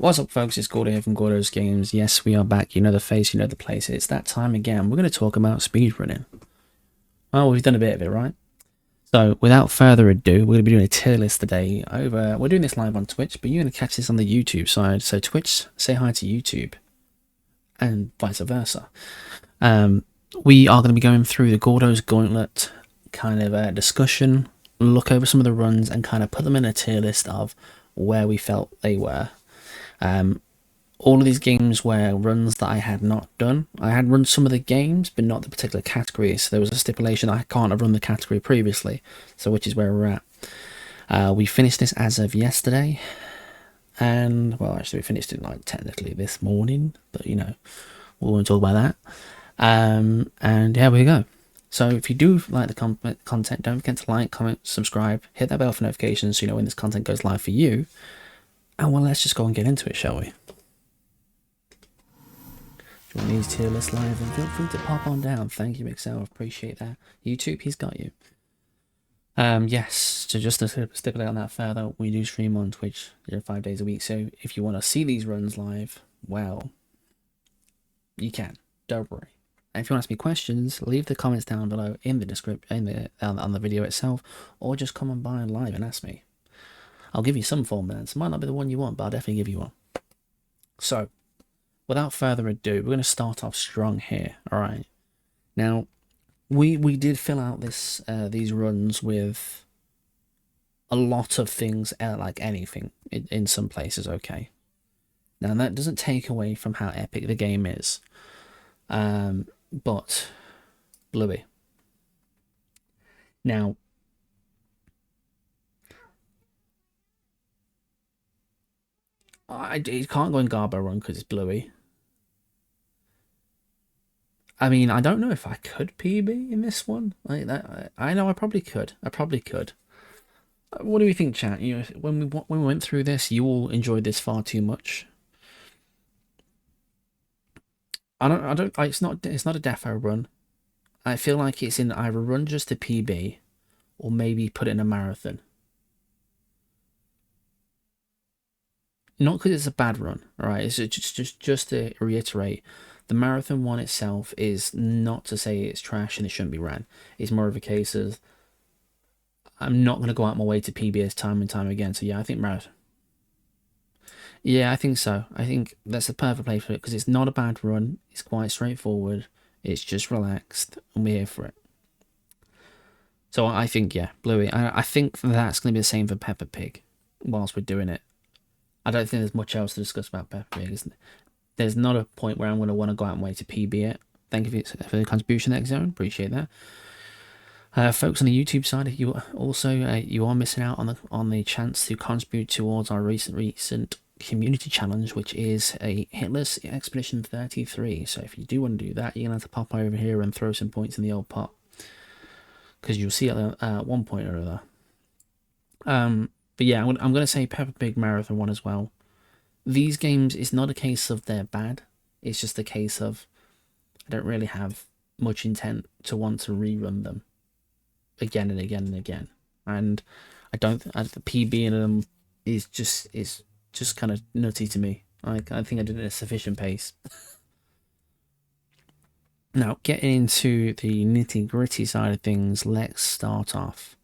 What's up, folks? It's Gordo here from Gordos Games. Yes, we are back. You know the face, you know the place. It's that time again. We're going to talk about speedrunning. Well, we've done a bit of it, right? So, without further ado, we're going to be doing a tier list today. We're doing this live on Twitch, but you're going to catch this on the YouTube side. So, Twitch, say hi to YouTube, and vice versa. We are going to be going through the Gordos Gauntlet kind of discussion, look over some of the runs, and kind of put them in a tier list of where we felt they were. All of these games were runs that I had not done. I had run some of the games, but not the particular category. So there was a stipulation I can't have run the category previously. So which is where we're at. We finished this as of yesterday. And, well, actually we finished it like technically this morning. But, you know, we won't talk about that. And yeah, we go. So if you do like the content, don't forget to like, comment, subscribe, hit that bell for notifications so you know when this content goes live for you. And well, let's just go and get into it, shall we? Join these tier lists live and feel free to pop on down. Thank you, Mixel. Appreciate that. YouTube, he's got you. Yes, so just to stipulate on that further, we do stream on Twitch 5 days a week. So if you want to see these runs live, well, you can. Don't worry. And if you want to ask me questions, leave the comments down below in the description, on the video itself, or just come on by live and ask me. I'll give you some form of answer. Might not be the one you want, but I'll definitely give you one. So, without further ado, we're going to start off strong here. All right. Now, we did fill out these runs with a lot of things, like anything in some places. Okay. Now that doesn't take away from how epic the game is. But Bluey. Now, it can't go in Garbo run because it's Bluey. I mean, I don't know if I could PB in this one. I know I probably could. What do we think, chat? You know, when we went through this, you all enjoyed this far too much. It's not a defo run. I feel like it's in either run just to PB, or maybe put it in a marathon. Not because it's a bad run, right? It's just to reiterate. The marathon one itself is not to say it's trash and it shouldn't be ran. It's more of a case of I'm not going to go out my way to PBS time and time again. So yeah, I think marathon. Yeah, I think so. I think that's the perfect place for it because it's not a bad run. It's quite straightforward. It's just relaxed and we're here for it. So I think, yeah, Bluey. I think that's going to be the same for Peppa Pig whilst we're doing it. I don't think there's much else to discuss about Peppa Pig, isn't there? There's not a point where I'm going to want to go out and way to PB it. Thank you for the contribution there, Zone. Appreciate that. Folks on the YouTube side, you also you are missing out on the chance to contribute towards our recent community challenge, which is a hitless expedition 33. So if you do want to do that, you're gonna have to pop over here and throw some points in the old pot because you'll see at one point or other. But yeah, I'm gonna say Peppa Pig Marathon one as well. These games, it's not a case of they're bad. It's just a case of I don't really have much intent to want to rerun them again and again and again. And I don't the PB in them is just kind of nutty to me. I think I did it at a sufficient pace. Now, getting into the nitty gritty side of things, let's start off.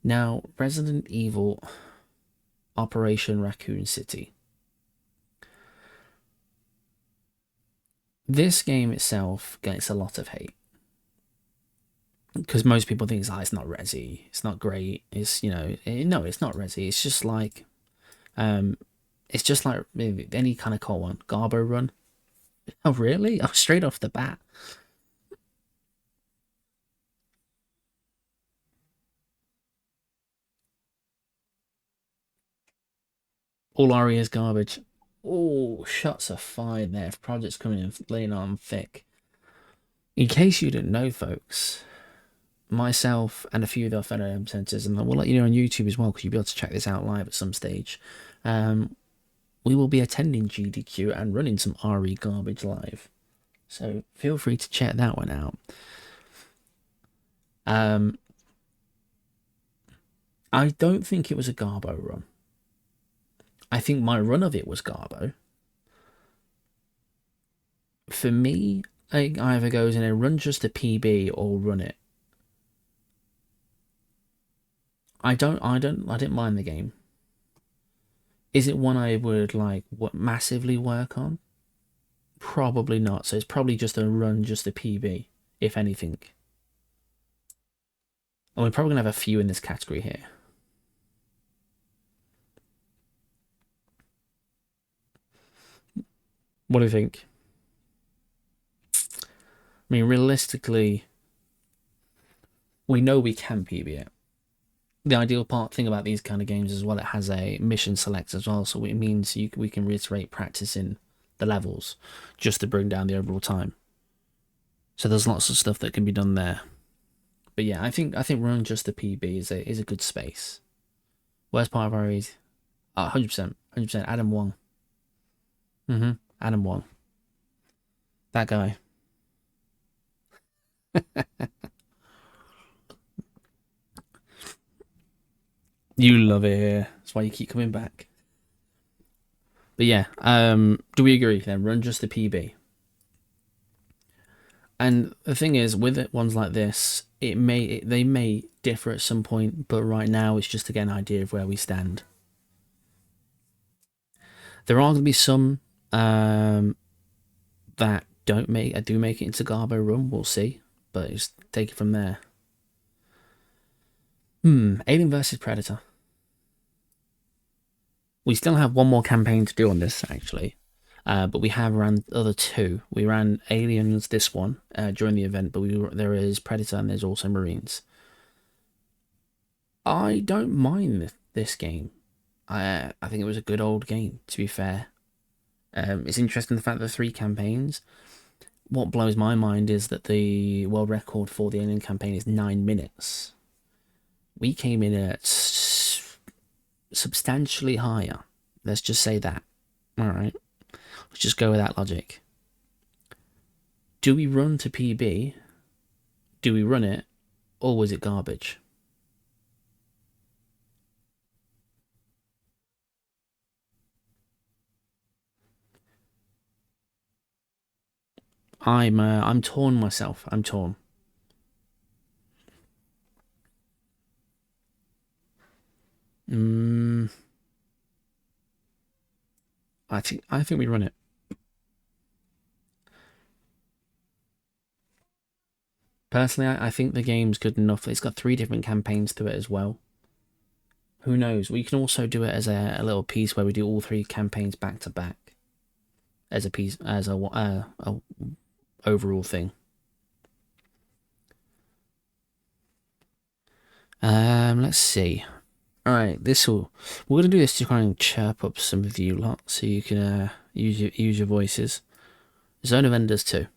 Now, Resident Evil Operation Raccoon City. This game itself gets a lot of hate because most people think it's not Resi, it's not great. It's no, it's not Resi. It's just like, maybe any kind of core one, Garbo run. Oh really? Oh, straight off the bat. All RE is garbage. Oh, shots are fired there. Project's coming in laying on thick. In case you didn't know, folks, myself and a few of the fellow presenters, and we'll let you know on YouTube as well because you'll be able to check this out live at some stage. We will be attending GDQ and running some RE garbage live. So feel free to check that one out. I don't think it was a Garbo run. I think my run of it was Garbo. For me, it either goes in a run just a PB or run it. I didn't mind the game. Is it one I would like massively work on? Probably not. So it's probably just a run, just a PB, if anything. And we're probably gonna have a few in this category here. What do you think? I mean, realistically, we know we can PB it. The ideal thing about these kind of games as well, it has a mission select as well, so it means we can reiterate practicing the levels just to bring down the overall time. So there's lots of stuff that can be done there. But yeah, I think running just the PB is a good space. Worst part of our is 100%, 100%. Adam Wong. Adam Wong. That guy. You love it here. That's why you keep coming back. But yeah, do we agree then? Run just the PB. And the thing is, with it, ones like this, they may differ at some point, but right now it's just to get an idea of where we stand. There are going to be some that do make it into Garbo Run. We'll see, but just take it from there. Alien versus Predator. We still have one more campaign to do on this, actually. But we have ran the other two. We ran Aliens, this one, during the event, but there is Predator and there's also Marines. I don't mind this game. I think it was a good old game, to be fair. It's interesting the fact that the 3 campaigns. What blows my mind is that the world record for the Alien campaign is 9 minutes. We came in at substantially higher. Let's just say that. Alright. Let's just go with that logic. Do we run to PB? Do we run it? Or was it garbage? I'm torn myself. I'm torn. I think we run it. Personally, I think the game's good enough. It's got 3 different campaigns to it as well. Who knows? We can also do it as a little piece where we do all 3 campaigns back to back. As a piece, as a overall thing. Let's see. All right, we're gonna do this to try and chirp up some of you lot, so you can use your voices. Zone of Enders 2.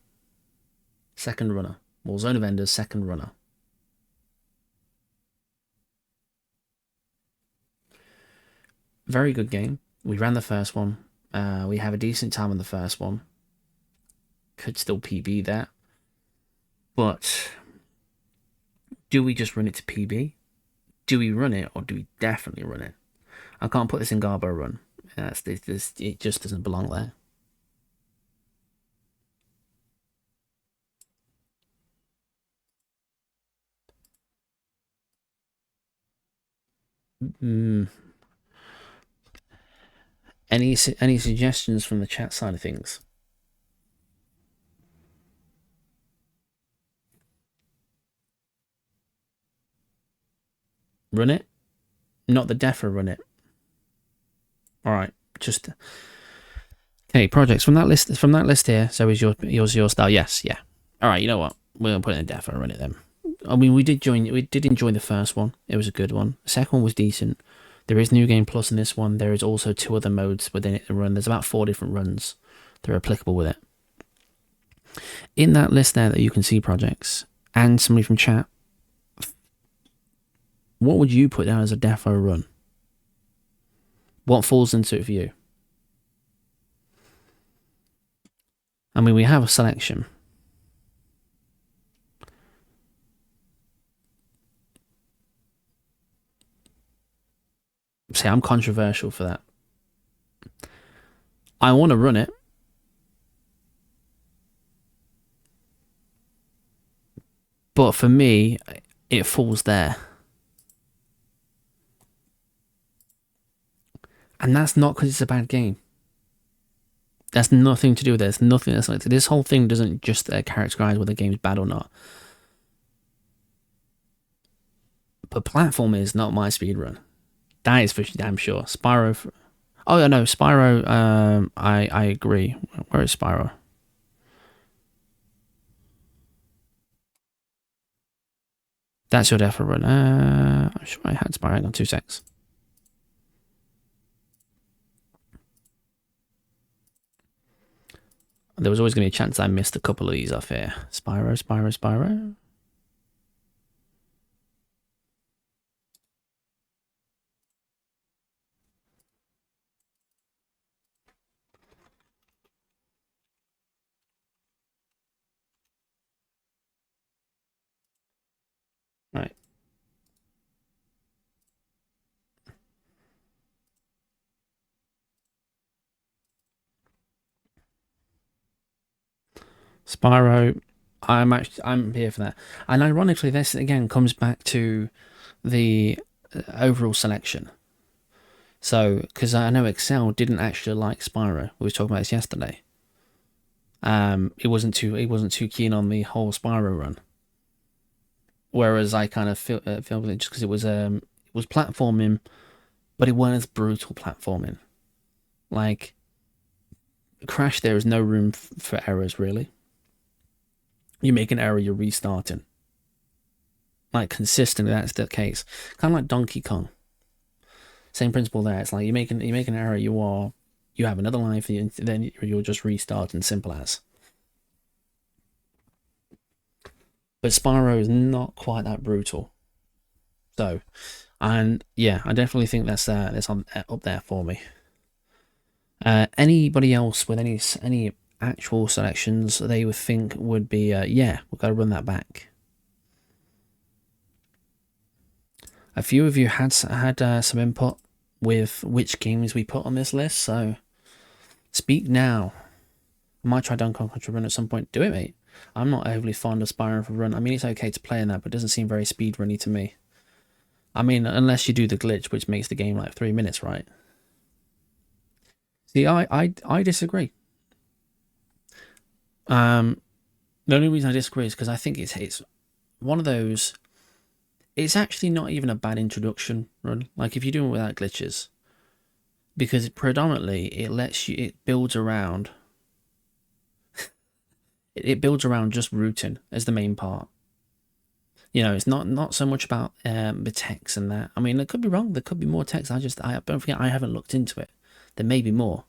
Second runner. Well, Zone of Enders, second runner. Very good game. We ran the first one. We have a decent time on the first one. Could still PB that. But do we just run it to PB? Do we run it, or do we definitely run it? I can't put this in Garbo Run. It just doesn't belong there. Any suggestions from the chat side of things? Run it, not the Defra. Run it. All right, just okay. Projects from that list. From that list here. So is your style? Yes, yeah. All right. You know what? We're gonna put it in Defra. Run it then. I mean, we did enjoy the first one. It was a good one. The second one was decent. There is New Game Plus in this one. There is also 2 other modes within it to run. There's about 4 different runs that are applicable with it. In that list there that you can see projects and somebody from chat, what would you put down as a defo run? What falls into it for you? I mean, we have a selection. See, I'm controversial for that. I want to run it, but for me, it falls there. And that's not because it's a bad game. That's nothing to do with it. It's nothing. That's like this whole thing doesn't just characterize whether the game's bad or not. But platform is not my speedrun. That is for damn sure. Spyro. Oh yeah, no, Spyro. I agree. Where is Spyro? That's your death run. I'm sure I had Spyro. Hang on, 2 secs. There was always going to be a chance I missed a couple of these off here. Spyro, Spyro, Spyro. Right. Spyro. I'm here for that. And ironically, this again comes back to the overall selection. So, because I know Excel didn't actually like Spyro. We were talking about this yesterday. He wasn't too keen on the whole Spyro run. Whereas I kind of feel it just because it was platforming, but it weren't as brutal platforming. Like Crash, there is no room for errors really. You make an error, you're restarting. Like consistently, that's the case. Kind of like Donkey Kong. Same principle there. It's like you make an error, you have another life, and then you'll just restart, and simple as. But Spyro is not quite that brutal. So, and yeah, I definitely think that's on up there for me. Anybody else with any actual selections they would think would be yeah, we've got to run that back. A few of you had some input with which games we put on this list, so speak now. I might try Donkey Kong Country Run at some point. Do it, mate. I'm not overly fond of Spyro for Run. I mean, it's okay to play in that, but it doesn't seem very speedrunny to me. I mean, unless you do the glitch, which makes the game like 3 minutes, right? See, I disagree. The only reason I disagree is because I think it's one of those. It's actually not even a bad introduction run. Like if you do it without glitches, because predominantly it builds around. It builds around just routing as the main part. You know, it's not so much about the text and that. I mean, it could be wrong. There could be more text. I don't forget I haven't looked into it. There may be more.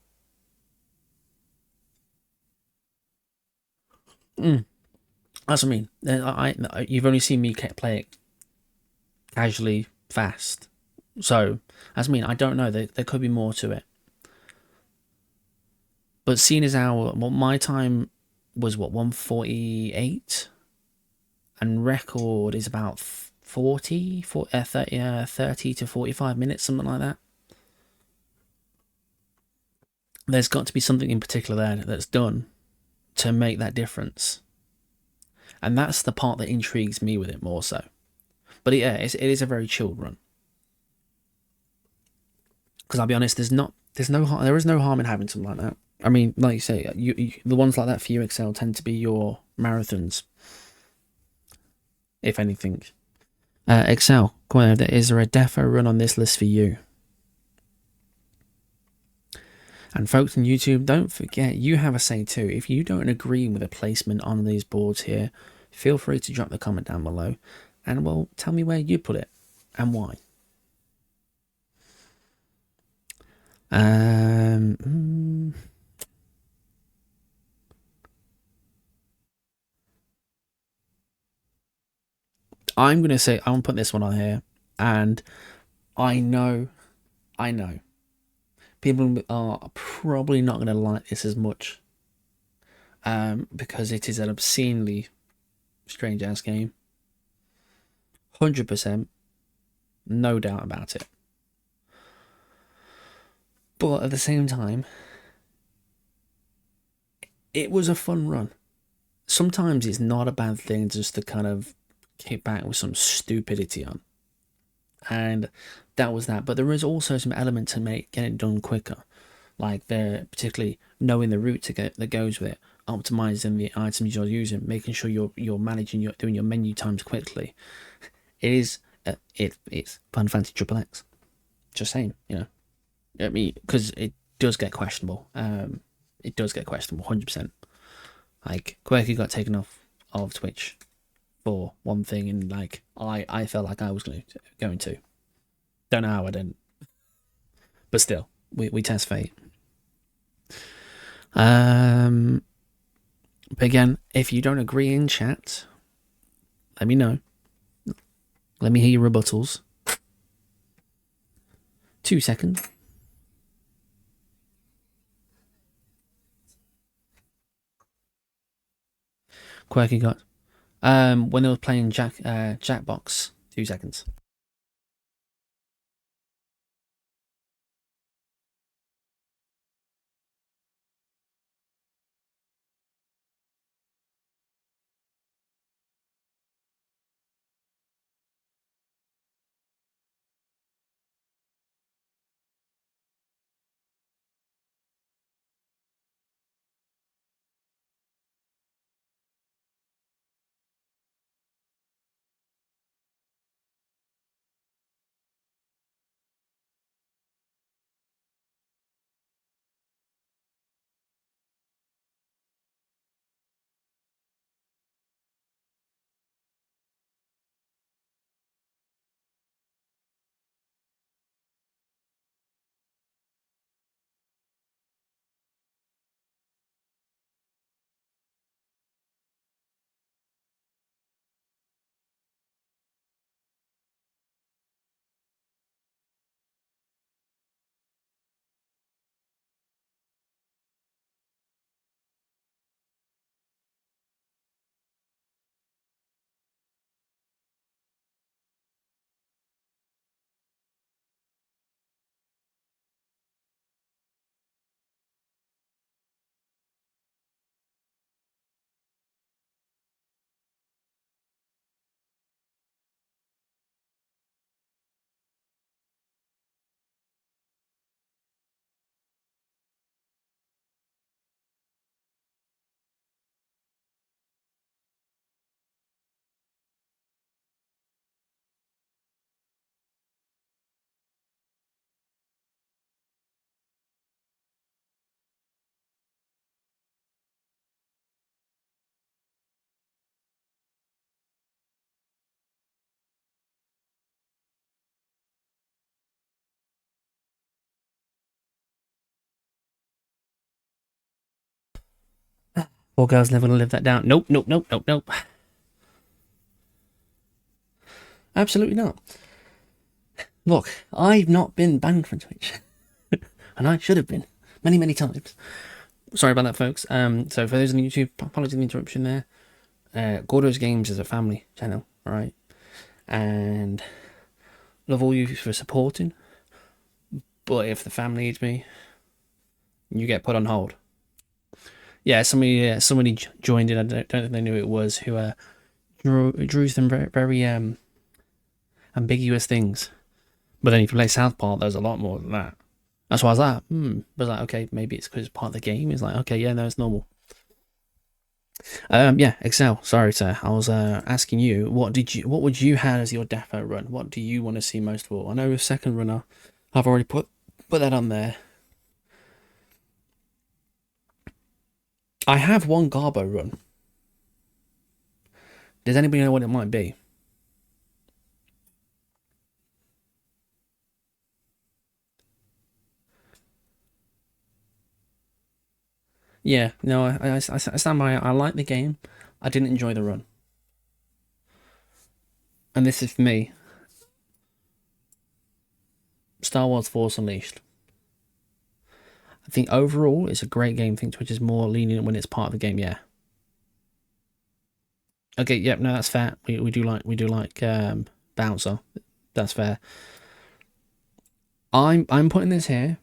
That's what I mean. You've only seen me play it casually fast, so that's what I mean. I don't know. There could be more to it. But seeing as my time was what 1:48, and record is about 30 to 45 minutes, something like that. There's got to be something in particular there that's done to make that difference, and that's the part that intrigues me with it more so. But yeah, it is a very chilled run. Because I'll be honest, there is no harm in having something like that. I mean, like you say, the ones like that for you, Excel, tend to be your marathons, if anything. Excel, come on, is there a defo run on this list for you? And folks on YouTube, don't forget, you have a say too. If you don't agree with a placement on these boards here, feel free to drop the comment down below, and well, tell me where you put it and why. I'm going to say, I'm going to put this one on here, and I know, people are probably not going to like this as much, because it is an obscenely strange ass game. 100%, no doubt about it. But at the same time, it was a fun run. Sometimes it's not a bad thing just to kind of kick back with some stupidity on. And that was that. But there is also some element to getting it done quicker. Like they're particularly knowing the route that goes with it, optimizing the items you're using, making sure you're managing doing your menu times quickly. It is it's Final Fantasy Triple X. Just saying, I mean, because it does get questionable. It does get questionable, 100%. Like Quirky got taken off of Twitch for one thing, and like I felt like I was going to. Don't know how I didn't, but still, we test fate. But again, if you don't agree in chat, let me know. Let me hear your rebuttals. 2 seconds. Quirky got when they were playing Jackbox. 2 seconds. Poor girl's never gonna live that down. Nope, nope, nope, nope, nope. Absolutely not. Look, I've not been banned from Twitch, and I should have been many, many times. Sorry about that, folks. So for those on YouTube, apologies for the interruption there. Gordos Games is a family channel, right? And love all you for supporting. But if the family needs me, you get put on hold. Yeah, somebody joined in. I don't think they knew it was who drew some very, very ambiguous things. But then if you play South Park, there's a lot more than that. That's why I was like, But like, okay, maybe it's because it's part of the game. It's like, okay, yeah, no, it's normal. Yeah, Excel. Sorry, sir. I was asking you, what would you have as your defo run? What do you want to see most of all? I know a second runner. I've already put that on there. I have one Garbo run. Does anybody know what it might be? Yeah, no, I stand by it. I like the game. I didn't enjoy the run. And this is for me. Star Wars Force Unleashed. I think overall it's a great game. I think Twitch is more lenient when it's part of the game. Yeah. Okay. Yep. No, that's fair. We do like Bouncer. That's fair. I'm putting this here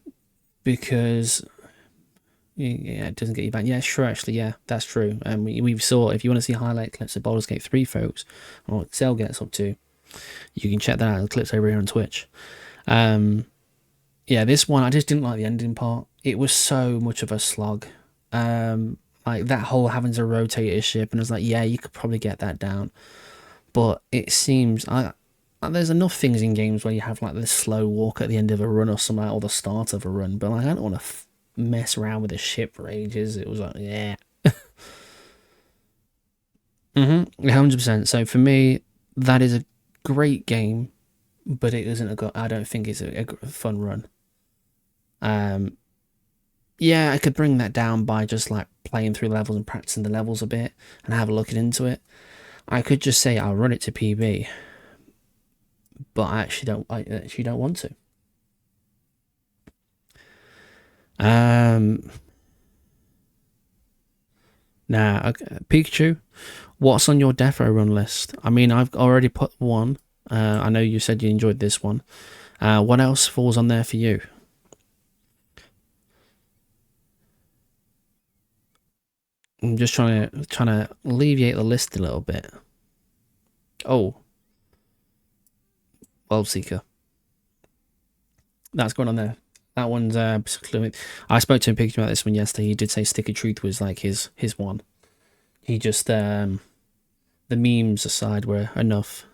because Yeah, it doesn't get you back. Yeah, sure, actually, yeah, that's true. And we saw, if you want to see highlight clips of Baldur's Gate 3, folks, or what Excel gets up to, you can check that out. The clips over here on Twitch. Yeah, this one, I just didn't like the ending part. It was so much of a slog. Like that whole having to rotate a ship, and I was like, yeah, you could probably get that down. But it seems, there's enough things in games where you have like this slow walk at the end of a run or something, or the start of a run, but like, I don't want to mess around with a ship for ages. It was like, yeah. 100%. So for me, that is a great game, but it isn't I don't think it's a fun run. Yeah, I could bring that down by just like playing through levels and practicing the levels a bit and have a look into it. I could just say I'll run it to PB, but I actually don't. I actually don't want to. Nah, okay. Pikachu, what's on your defo run list? I mean, I've already put one. I know you said you enjoyed this one. What else falls on there for you? I'm just trying to alleviate the list a little bit. Oh, World Seeker. That's going on there. That one's particularly. I spoke to him about this one yesterday. He did say Stick of Truth was like his one. He just the memes aside were enough.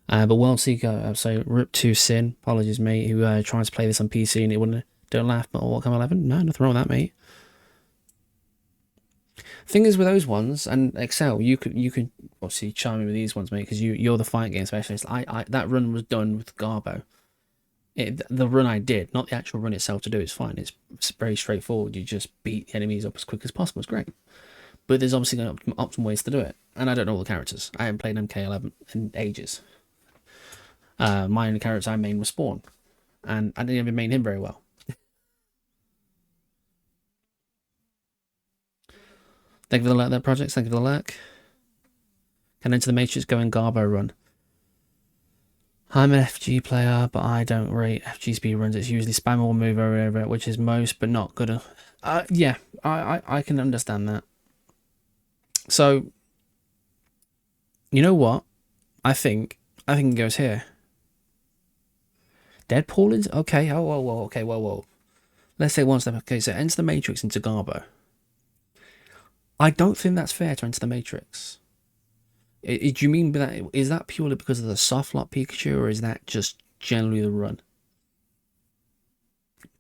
But World Seeker, so Rip to Sin, apologies mate, who tries to play this on PC and it wouldn't. Don't laugh, but what come 11? No, nothing wrong with that, mate. Thing is with those ones and Excel, you could obviously chime in with these ones, mate, because you're the fight game specialist. I that run was done with Garbo. The run I did, not the actual run itself to do, is fine. It's very straightforward. You just beat the enemies up as quick as possible. It's great. But there's obviously optimal ways to do it. And I don't know all the characters. I haven't played MK11 in ages. My only character I main was Spawn. And I didn't even main him very well. Thank you for the like there, projects. Thank you for the like. Can Enter the Matrix go in Garbo run? I'm an FG player, but I don't rate FG speed runs. It's usually spam or move over it, which is most, but not good. Yeah, I can understand that. So, you know what? I think it goes here. Deadpool is okay. Oh, whoa, okay, whoa. Let's say one step. Okay, so Enter the Matrix into Garbo. I don't think that's fair to Enter the Matrix. Do you mean by that? Is that purely because of the soft lock Pikachu, or is that just generally the run?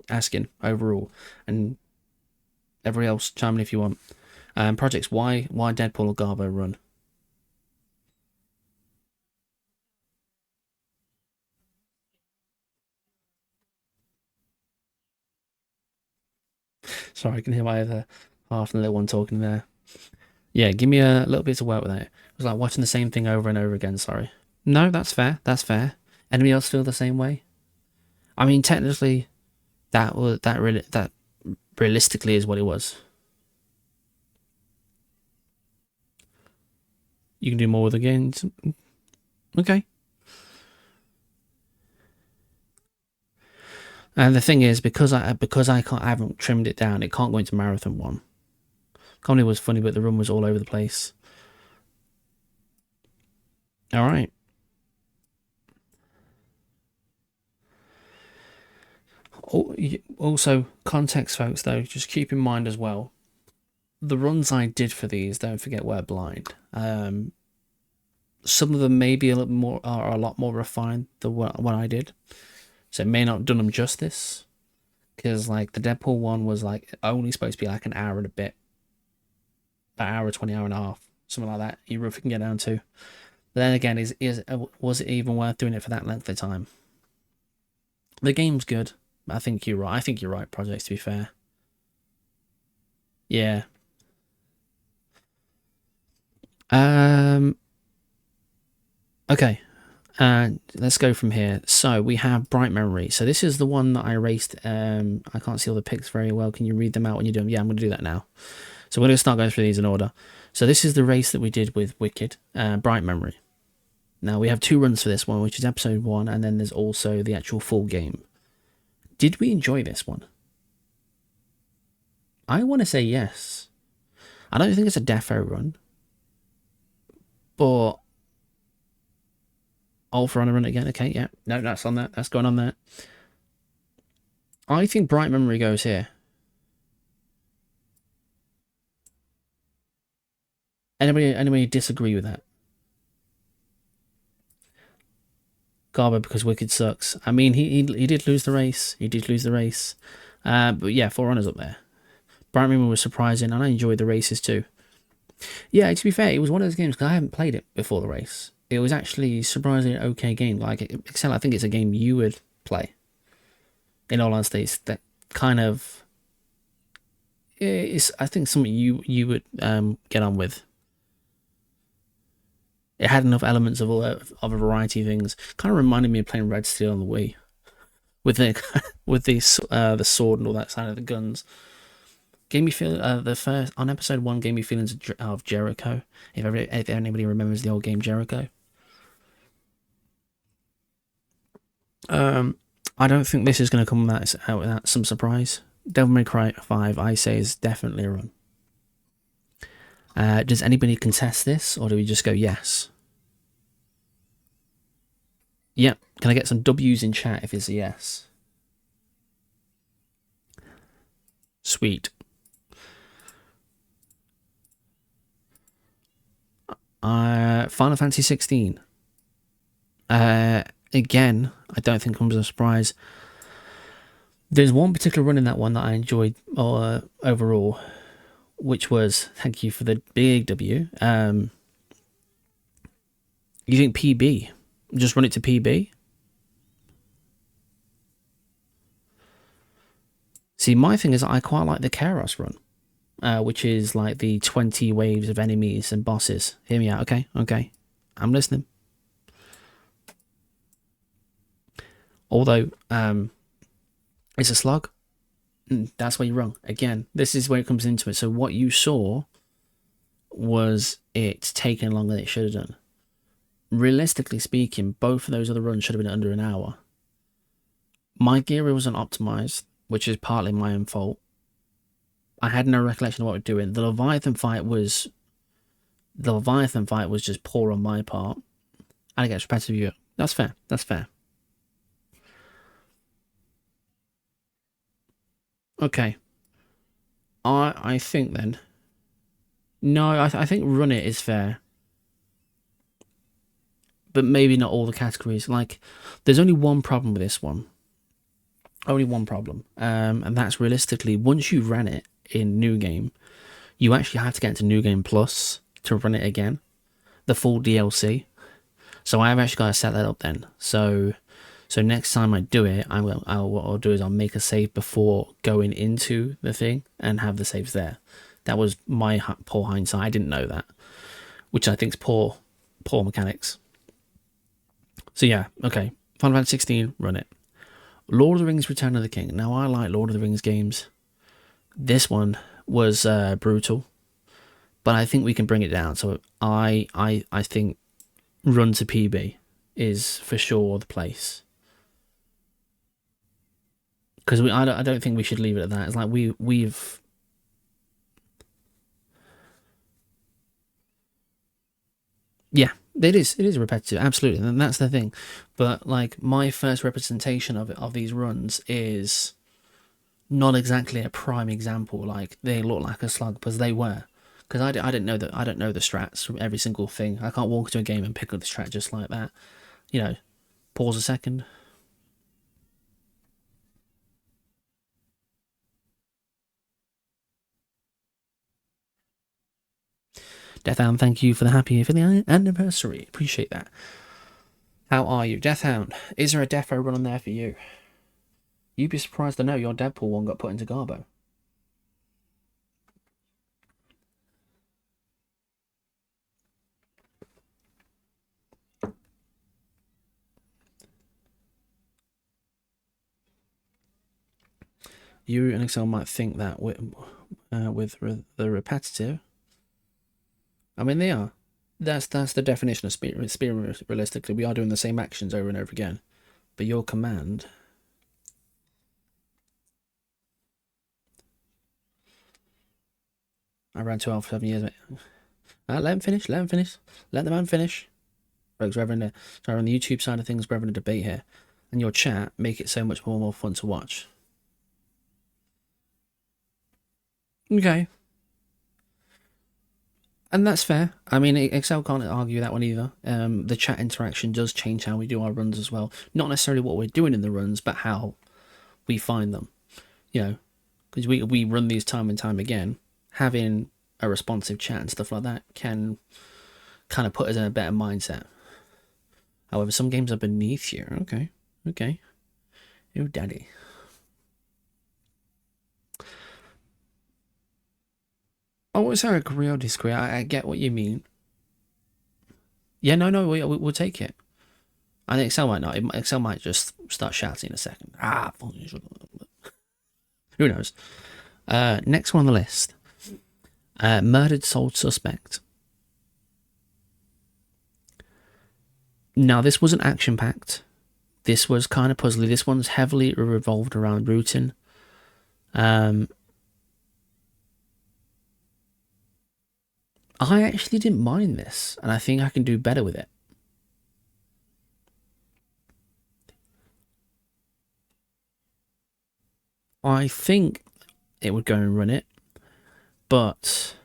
Asking overall, and everybody else chime in if you want. Projects, why Deadpool or Garbo run? Sorry, I can hear my other half and the little one talking there. Yeah, give me a little bit to work with it. It was like watching the same thing over and over again. Sorry. No, that's fair. That's fair. Anybody else feel the same way? I mean, technically, that realistically is what it was. You can do more with the games. Okay. And the thing is, because I haven't trimmed it down, it can't go into Marathon 1. Comedy was funny, but the run was all over the place. All right. Also, context, folks, though, just keep in mind as well, the runs I did for these, don't forget, were blind. Some of them may be a lot more refined than what I did, so it may not have done them justice. Because like the Deadpool one was like only supposed to be like an hour and a bit, an hour, 20, hour and a half, something like that. You roughly can get down to. But then again, was it even worth doing it for that length of time? The game's good. I think you're right. I think you're right, Projects, to be fair. Yeah. Okay. Let's go from here. So we have Bright Memory. So this is the one that I erased. I can't see all the pics very well. Can you read them out when you do them? Yeah, I'm going to do that now. So we're going to start going through these in order. So this is the race that we did with Wicked, Bright Memory. Now we have 2 runs for this one, which is episode 1, and then there's also the actual full game. Did we enjoy this one? I want to say yes. I don't think it's a defo run, but all for on a run again. Okay, yeah, no, that's on that. That's going on there. I think Bright Memory goes here. Anybody disagree with that? Garbo because Wicked sucks. I mean, he did lose the race. He did lose the race. But yeah, For Honor's up there. Bright Memory was surprising, and I enjoyed the races too. Yeah, to be fair, it was one of those games because I haven't played it before the race. It was actually surprisingly an okay game. Like Excel, I think it's a game you would play. In all honesty, it's that kind of. It's I think something you would get on with. It had enough elements of a variety of things. Kind of reminded me of playing Red Steel on the Wii, with the the sword and all that side of the guns. Gave me feel the first on episode 1 gave me feelings of Jericho. If anybody remembers the old game Jericho. I don't think this is going to come out without some surprise. Devil May Cry 5, I say, is definitely a run. Does anybody contest this, or do we just go yes? Yep. Can I get some W's in chat if it's a yes? Sweet. Final Fantasy 16. Again, I don't think comes as a surprise. There's one particular run in that one that I enjoyed overall, which was, thank you for the big W. You think PB? Just run it to PB? See, my thing is I quite like the Kairos run, which is like the 20 waves of enemies and bosses. Hear me out, okay? Okay. I'm listening. Although, it's a slog. That's where you're wrong. Again, this is where it comes into it. So what you saw was it taking longer than it should have done. Realistically speaking, both of those other runs should have been under an hour. My gear wasn't optimized, which is partly my own fault. I had no recollection of what we're doing. The Leviathan fight was just poor on my part. And it gets repetitive. That's fair. That's fair. Okay. I think then. No, I think run it is fair. But maybe not all the categories. Like, there's only one problem with this one. Only one problem. And that's realistically, once you ran it in New Game, you actually have to get into New Game Plus to run it again. The full DLC. So I've actually got to set that up then. So next time I do it, what I'll do is I'll make a save before going into the thing and have the saves there. That was my poor hindsight. I didn't know that, which I think is poor mechanics. So yeah, okay. Final Fantasy 16, run it. Lord of the Rings: Return of the King. Now I like Lord of the Rings games. This one was brutal, but I think we can bring it down. So I think run to PB is for sure the place. Because I don't think we should leave it at that. It's like we've yeah, it is repetitive, absolutely, and that's the thing. But like my first representation of these runs is not exactly a prime example. Like they look like a slug because they were. Because I don't know the strats from every single thing. I can't walk into a game and pick up the strat just like that. You know, pause a second. Deathhound, thank you for the anniversary. Appreciate that. How are you, Deathhound? Is there a defo run on there for you? You'd be surprised to know your Deadpool one got put into Garbo. You and Excel might think that with the repetitive. I mean, they are. That's the definition of speed. Realistically, we are doing the same actions over and over again. But your command. I ran 12 for 7 years, mate. Let him finish. Let him finish. Let the man finish. Folks, we're having on the YouTube side of things, we're having a debate here. And your chat make it so much more fun to watch. Okay. And that's fair. I mean, Excel can't argue that one either. The chat interaction does change how we do our runs as well. Not necessarily what we're doing in the runs, but how we find them. You know, because we run these time and time again. Having a responsive chat and stuff like that can kind of put us in a better mindset. However, some games are beneath you. Okay. Oh, daddy. Oh, is there a agree or disagree? I get what you mean. Yeah, no, we'll take it. I think Excel might not. Excel might just start shouting in a second. Who knows? Next one on the list. Murdered Soul Suspect. Now, this wasn't action-packed. This was kind of puzzly. This one's heavily revolved around routing. I actually didn't mind this, and I think I can do better with it. I think it would go and run it, but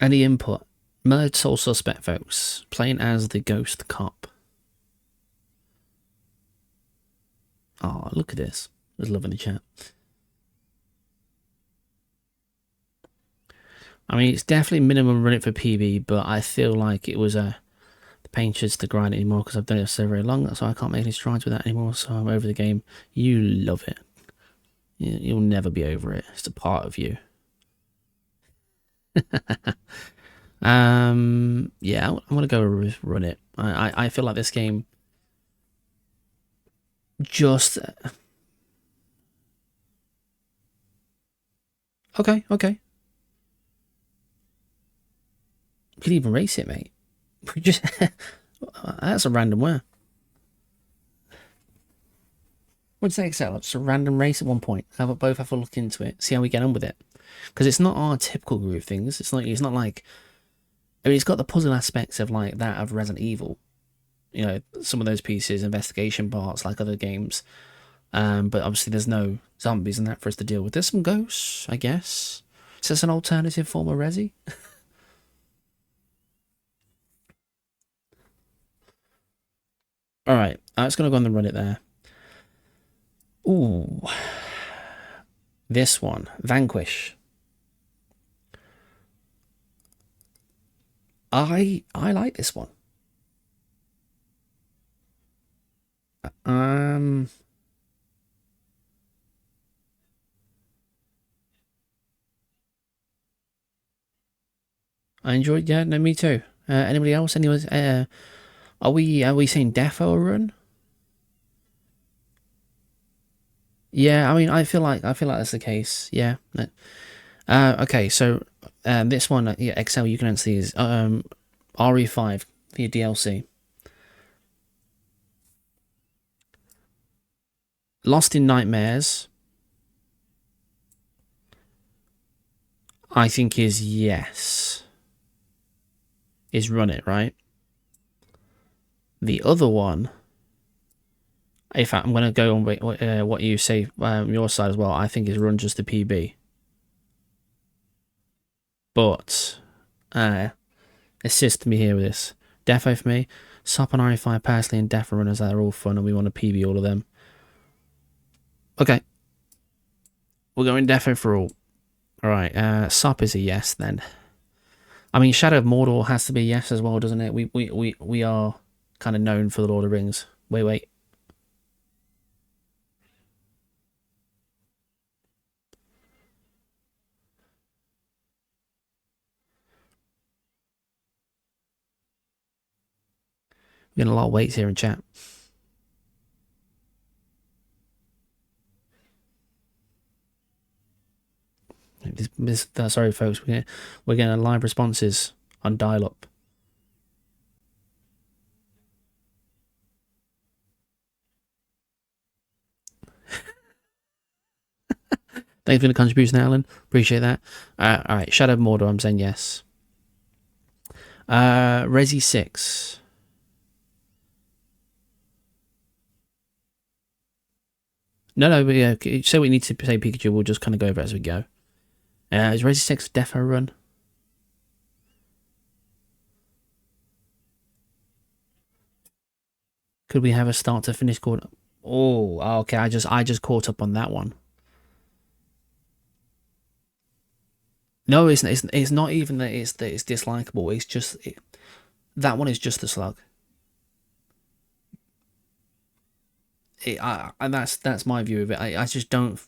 any input. Murdered Soul Suspect, folks. Playing as the ghost cop. Oh, look at this. There's love in the chat. I mean, it's definitely minimum run it for PB, but I feel like it was the painters to grind it anymore because I've done it so very long, so I can't make any strides with that anymore, so I'm over the game. You love it. You'll never be over it. It's a part of you. Yeah, I'm gonna go run it. I feel like this game just okay. You could even race it, mate. Just that's a random where. What'd you say, Excel? Just a random race at one point. Both have a look into it, see how we get on with it. Because it's not our typical groove things. It's not like. I mean, it's got the puzzle aspects of like that of Resident Evil. You know, some of those pieces, investigation parts, like other games. But obviously, there's no zombies in that for us to deal with. There's some ghosts, I guess. Is this an alternative form of Resi? All right, I'm just gonna go on and run it there. Ooh, this one, Vanquish. I like this one. I enjoyed. Yeah, no, me too. Anybody else? Anyone? Are we saying defo run? Yeah, I mean, I feel like that's the case. Yeah. Okay, so this one, yeah, Excel, you can answer these. RE5, the DLC. Lost in Nightmares, I think is yes. Is run it, right? The other one, in fact, I'm going to go on what you say your side as well. I think is run just the PB. But assist me here with this. Defo for me. SOP and RE5 personally and Defo runners that are all fun and we want to PB all of them. Okay. We're going Defo for all. Alright, SOP is a yes then. I mean, Shadow of Mordor has to be a yes as well, doesn't it? We are kind of known for the Lord of the Rings. Wait. We're getting a lot of weights here in chat. Sorry, folks. We're getting live responses on dial-up. Thanks for the contribution, Alan. Appreciate that. All right, Shadow of Mordor, I'm saying yes. Resi 6. No, but yeah, say we need to say Pikachu, we'll just kind of go over it as we go. Is Resi 6 defo run? Could we have a start to finish called? Oh, okay. I just caught up on that one. No, it's not even that it's dislikable. It's just that one is just a slug. And that's my view of it. I just don't.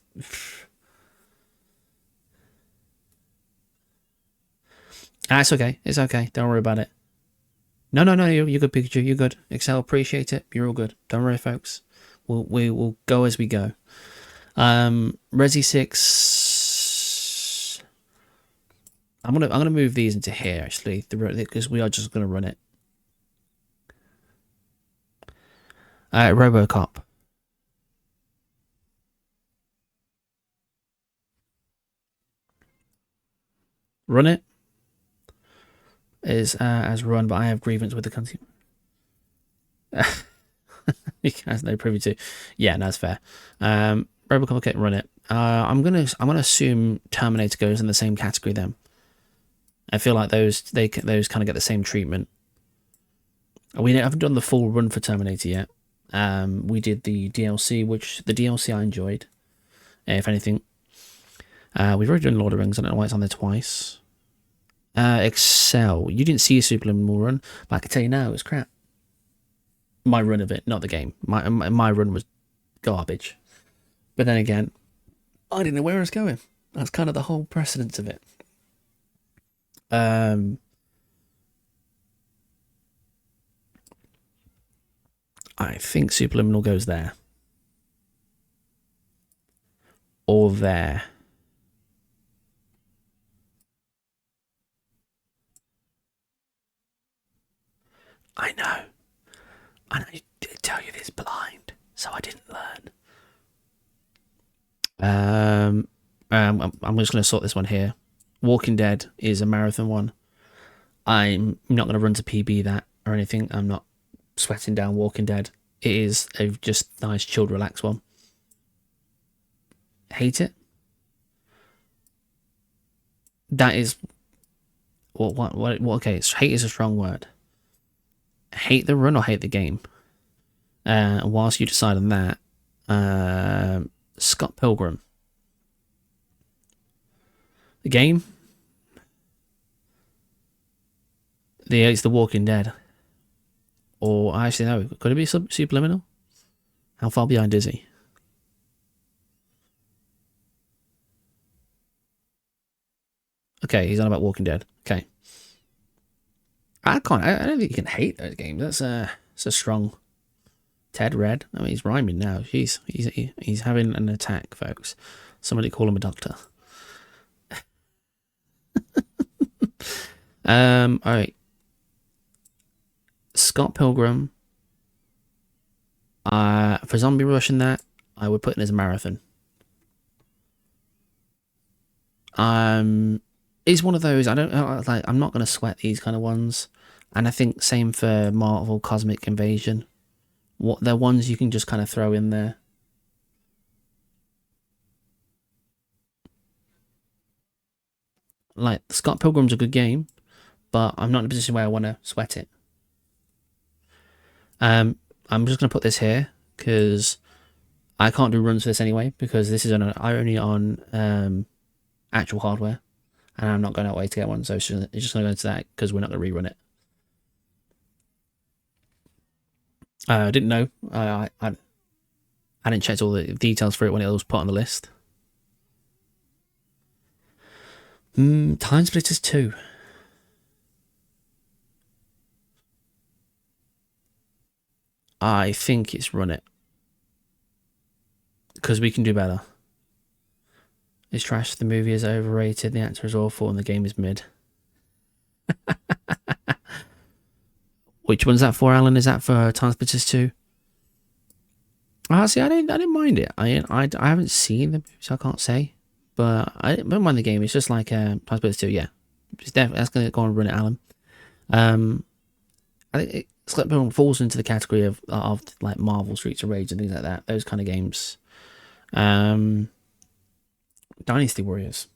It's okay. It's okay. Don't worry about it. No, you're good, Pikachu. You're good. Excel, appreciate it. You're all good. Don't worry, folks. We'll go as we go. Resi 6. I'm gonna move these into here actually, because we are just gonna run it. RoboCop. Run it. Is as run, but I have grievance with the consumer. You guys know privy to. Yeah, no, that's fair. RoboCop, okay, run it. I'm gonna assume Terminator goes in the same category then. I feel like those kind of get the same treatment. We haven't done the full run for Terminator yet. We did the DLC, which the DLC I enjoyed. If anything, we've already done Lord of the Rings. I don't know why it's on there twice. Excel. You didn't see a Superliminal run, but I can tell you now, it was crap. My run of it, not the game. My run was garbage. But then again, I didn't know where I was going. That's kind of the whole precedence of it. I think Superliminal goes there. Or there. I know. I did tell you this blind, so I didn't learn. I'm just going to sort this one here. Walking Dead is a marathon one. I'm not going to run to PB that or anything. I'm not sweating down Walking Dead. It is a just nice, chilled, relaxed one. Hate it? That is... What? Okay, hate is a strong word. Hate the run or hate the game? Whilst you decide on that, Scott Pilgrim. The game? It's The Walking Dead. Or, actually, no, could it be Superliminal? How far behind is he? Okay, he's on about Walking Dead. Okay. I don't think you can hate those games. That's a strong... Ted Red. I mean, he's rhyming now. He's having an attack, folks. Somebody call him a doctor. All right. Scott Pilgrim. For Zombie Rush and that, I would put in as a marathon. It's one of those. I'm not gonna sweat these kind of ones, and I think same for Marvel Cosmic Invasion. They're ones you can just kind of throw in there. Like, Scott Pilgrim's a good game, but I'm not in a position where I want to sweat it. I'm just going to put this here, because I can't do runs for this anyway, because this is only on actual hardware, and I'm not going out way to get one, so it's just going to go into that, because we're not going to rerun it. I didn't know. I didn't check all the details for it when it was put on the list. Time Splitters 2. I think it's run it. Because we can do better. It's trash. The movie is overrated. The actor is awful, and the game is mid. Which one's that for, Alan? Is that for Time Splitters 2? See, I didn't mind it. I haven't seen the movie, so I can't say. but I don't mind the game. It's just like I suppose too. Yeah, it's definitely that's gonna go on and run it, Alan. I think it falls into the category of like Marvel Streets of Rage and things like that. Those kind of games. Dynasty Warriors.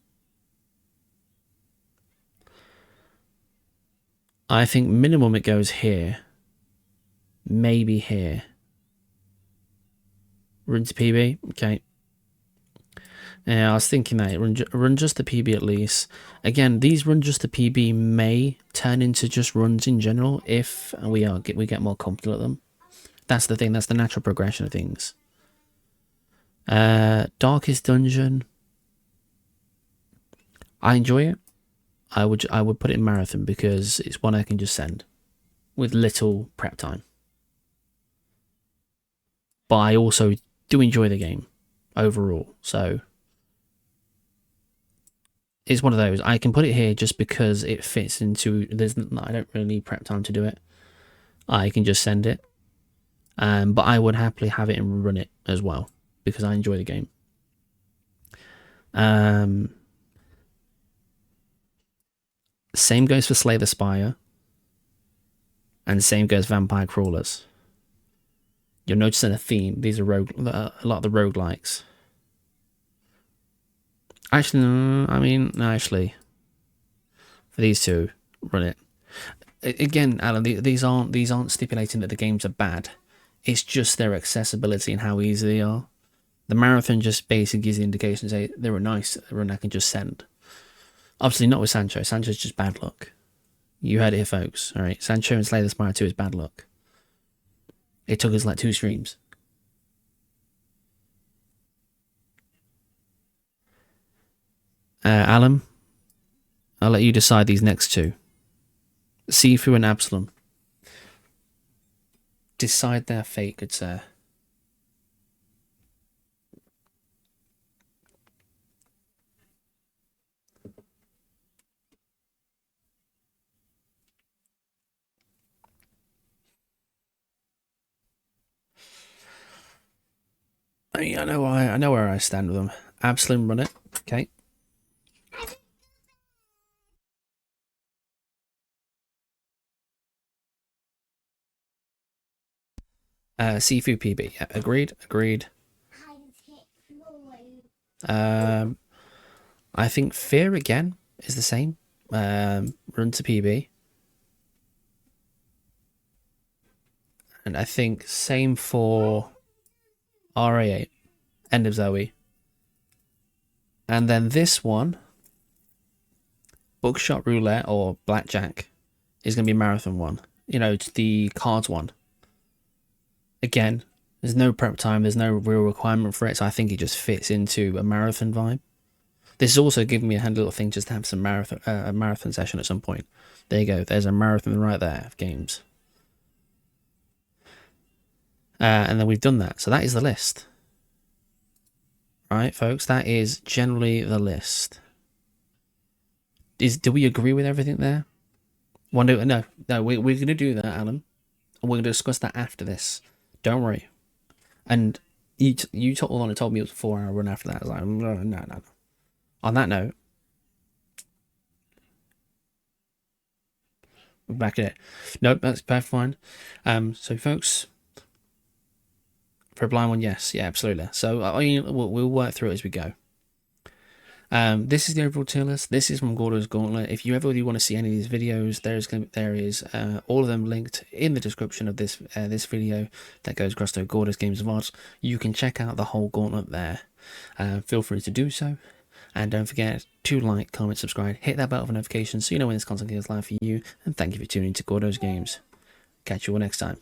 I think minimum it goes here. Maybe here. Run to PB. Okay. Yeah, I was thinking that run just the PB at least. Again, these run just the PB may turn into just runs in general if we get more comfortable at them. That's the thing. That's the natural progression of things. Darkest Dungeon. I enjoy it. I would put it in marathon because it's one I can just send with little prep time. But I also do enjoy the game overall, so it's one of those. I can put it here just because it fits into. I don't really need prep time to do it. I can just send it, but I would happily have it and run it as well because I enjoy the game. Same goes for Slay the Spire, and same goes Vampire Crawlers. You're noticing a theme. These are a lot of the roguelikes. Actually, no, I mean, no, actually, for these two, run it. Again, Alan, these aren't stipulating that the games are bad. It's just their accessibility and how easy they are. The marathon just basically gives the indication, say they were nice, run I can just send. Obviously not with Sancho. Sancho's just bad luck. You heard it here, folks. All right, Sancho and Slay the Spire 2 is bad luck. It took us like 2 streams. Alan, I'll let you decide these next two. Sifu and Absalom. Decide their fate, good sir. I mean, I know where I stand with them. Absalom, run it. Okay. Sifu PB. Yeah, agreed. I think Fear again is the same. Run to PB. And I think same for RA8. End of Zoe. And then this one, Bookshot Roulette or Blackjack, is going to be a marathon one. You know, it's the cards one. Again, there's no prep time. There's no real requirement for it. So I think it just fits into a marathon vibe. This is also giving me a handy little thing just to have some a marathon session at some point. There you go. There's a marathon right there of games. And then we've done that. So that is the list. Right, folks, that is generally the list. Do we agree with everything there? No, we're going to do that, Alan. And we're going to discuss that after this. Don't worry. And you told me it was a 4-hour run after that. I was like, no. On that note, we're back at it. Nope, that's perfect fine. So, folks, for a blind one, yes, yeah, absolutely. So we'll work through it as we go. This is the overall tier list. This is from Gordo's Gauntlet. If you ever really want to see any of these videos, there is all of them linked in the description of this video that goes across to Gordos Games VODS. You can check out the whole Gauntlet there. Feel free to do so. And don't forget to like, comment, subscribe, hit that bell for notifications so you know when this content goes live for you. And thank you for tuning in to Gordos Games. Catch you all next time.